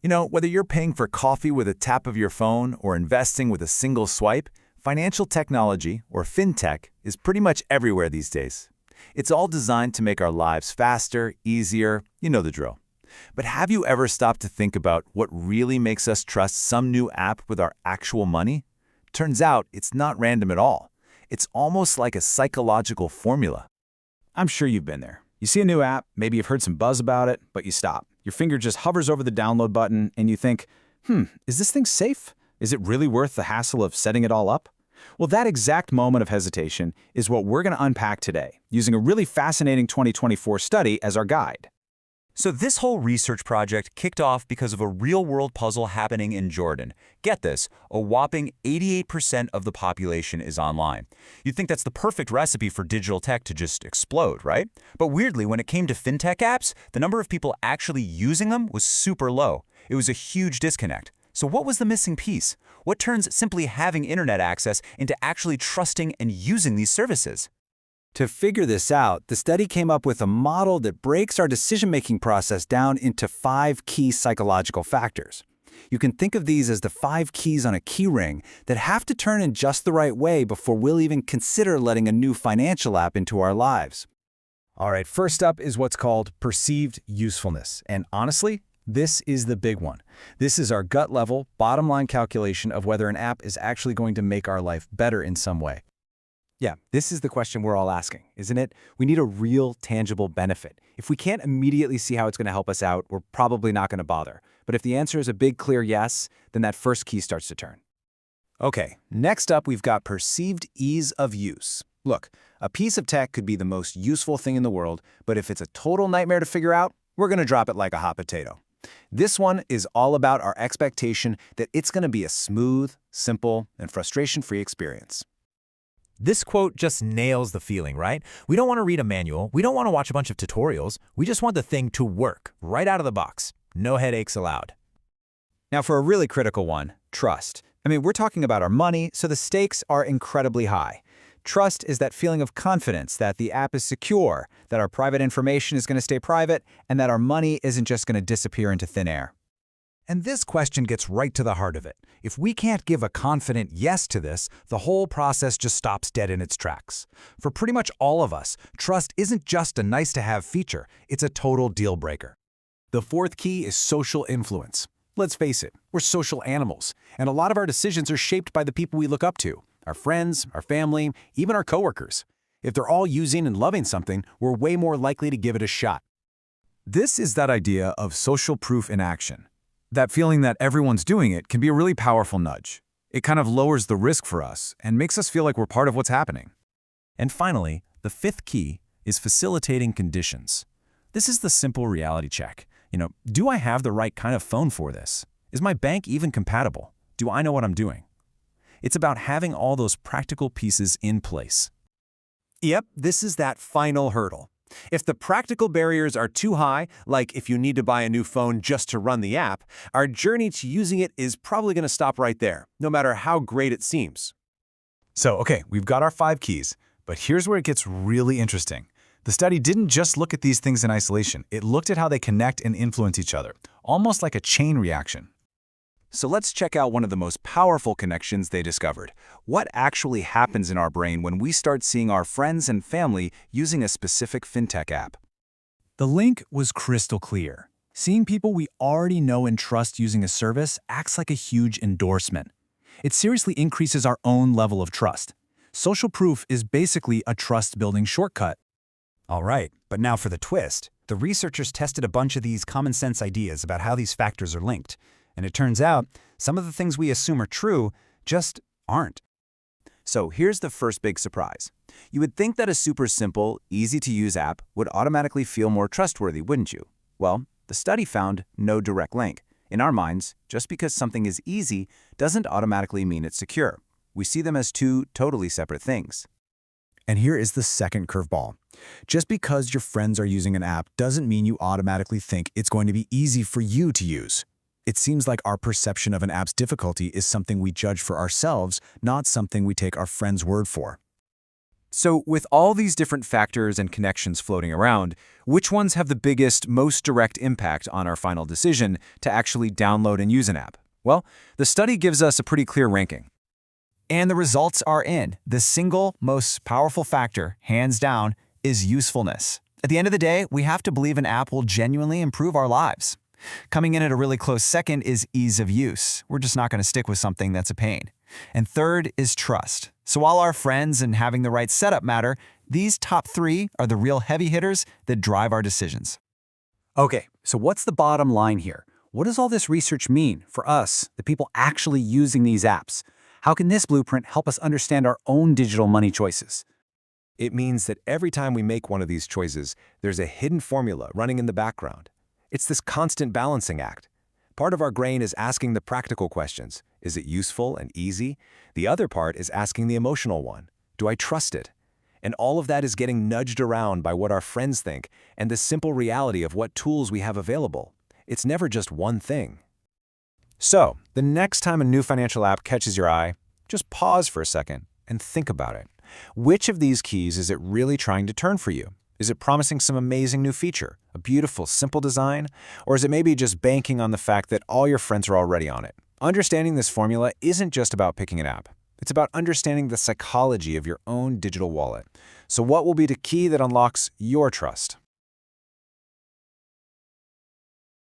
Whether you're paying for coffee with a tap of your phone or investing with a single swipe, financial technology, or Fintech, is pretty much everywhere these days. It's all designed to make our lives faster, easier, you know the drill. But have you ever stopped to think about what really makes us trust some new app with our actual money? Turns out it's not random at all. It's almost like a psychological formula. I'm sure you've been there. You see a new app, maybe you've heard some buzz about it, but you stop. Your finger just hovers over the download button and you think, is this thing safe? Is it really worth the hassle of setting it all up? Well, that exact moment of hesitation is what we're going to unpack today, using a really fascinating 2024 study as our guide. So this whole research project kicked off because of a real-world puzzle happening in Jordan. Get this, a whopping 88% of the population is online. You'd think that's the perfect recipe for digital tech to just explode, right? But weirdly, when it came to fintech apps, the number of people actually using them was super low. It was a huge disconnect. So what was the missing piece? What turns simply having internet access into actually trusting and using these services? To figure this out, the study came up with a model that breaks our decision-making process down into 5 key psychological factors. You can think of these as the 5 keys on a key ring that have to turn in just the right way before we'll even consider letting a new financial app into our lives. All right, first up is what's called perceived usefulness. And honestly, this is the big one. This is our gut-level, bottom-line calculation of whether an app is actually going to make our life better in some way. Yeah, this is the question we're all asking, isn't it? We need a real, tangible benefit. If we can't immediately see how it's going to help us out, we're probably not going to bother. But if the answer is a big, clear yes, then that first key starts to turn. Okay, next up we've got perceived ease of use. Look, a piece of tech could be the most useful thing in the world, but if it's a total nightmare to figure out, we're going to drop it like a hot potato. This one is all about our expectation that it's going to be a smooth, simple, and frustration-free experience. This quote just nails the feeling, right? We don't want to read a manual. We don't want to watch a bunch of tutorials. We just want the thing to work right out of the box. No headaches allowed. Now for a really critical one, trust. We're talking about our money, so the stakes are incredibly high. Trust is that feeling of confidence that the app is secure, that our private information is going to stay private, and that our money isn't just going to disappear into thin air. And this question gets right to the heart of it. If we can't give a confident yes to this, the whole process just stops dead in its tracks. For pretty much all of us, trust isn't just a nice-to-have feature, it's a total deal breaker. The fourth key is social influence. Let's face it, we're social animals, and a lot of our decisions are shaped by the people we look up to, our friends, our family, even our coworkers. If they're all using and loving something, we're way more likely to give it a shot. This is that idea of social proof in action. That feeling that everyone's doing it can be a really powerful nudge. It kind of lowers the risk for us and makes us feel like we're part of what's happening. And finally, the fifth key is facilitating conditions. This is the simple reality check. Do I have the right kind of phone for this? Is my bank even compatible? Do I know what I'm doing? It's about having all those practical pieces in place. Yep, this is that final hurdle. If the practical barriers are too high, like if you need to buy a new phone just to run the app, our journey to using it is probably going to stop right there, no matter how great it seems. So, okay, we've got our 5 keys, but here's where it gets really interesting. The study didn't just look at these things in isolation. It looked at how they connect and influence each other, almost like a chain reaction. So let's check out one of the most powerful connections they discovered. What actually happens in our brain when we start seeing our friends and family using a specific fintech app? The link was crystal clear. Seeing people we already know and trust using a service acts like a huge endorsement. It seriously increases our own level of trust. Social proof is basically a trust-building shortcut. All right, but now for the twist. The researchers tested a bunch of these common-sense ideas about how these factors are linked. And it turns out, some of the things we assume are true just aren't. So here's the first big surprise. You would think that a super simple, easy-to-use app would automatically feel more trustworthy, wouldn't you? Well, the study found no direct link. In our minds, just because something is easy doesn't automatically mean it's secure. We see them as two totally separate things. And here is the second curveball. Just because your friends are using an app doesn't mean you automatically think it's going to be easy for you to use. It seems like our perception of an app's difficulty is something we judge for ourselves, not something we take our friends' word for. So with all these different factors and connections floating around, which ones have the biggest, most direct impact on our final decision to actually download and use an app? Well, the study gives us a pretty clear ranking. And the results are in. The single most powerful factor, hands down, is usefulness. At the end of the day, we have to believe an app will genuinely improve our lives. Coming in at a really close second is ease of use. We're just not going to stick with something that's a pain. And third is trust. So while our friends and having the right setup matter, these top three are the real heavy hitters that drive our decisions. Okay, so what's the bottom line here? What does all this research mean for us, the people actually using these apps? How can this blueprint help us understand our own digital money choices? It means that every time we make one of these choices, there's a hidden formula running in the background. It's this constant balancing act. Part of our brain is asking the practical questions. Is it useful and easy? The other part is asking the emotional one. Do I trust it? And all of that is getting nudged around by what our friends think and the simple reality of what tools we have available. It's never just one thing. So, the next time a new financial app catches your eye, just pause for a second and think about it. Which of these keys is it really trying to turn for you? Is it promising some amazing new feature, a beautiful, simple design? Or is it maybe just banking on the fact that all your friends are already on it? Understanding this formula isn't just about picking an app. It's about understanding the psychology of your own digital wallet. So what will be the key that unlocks your trust?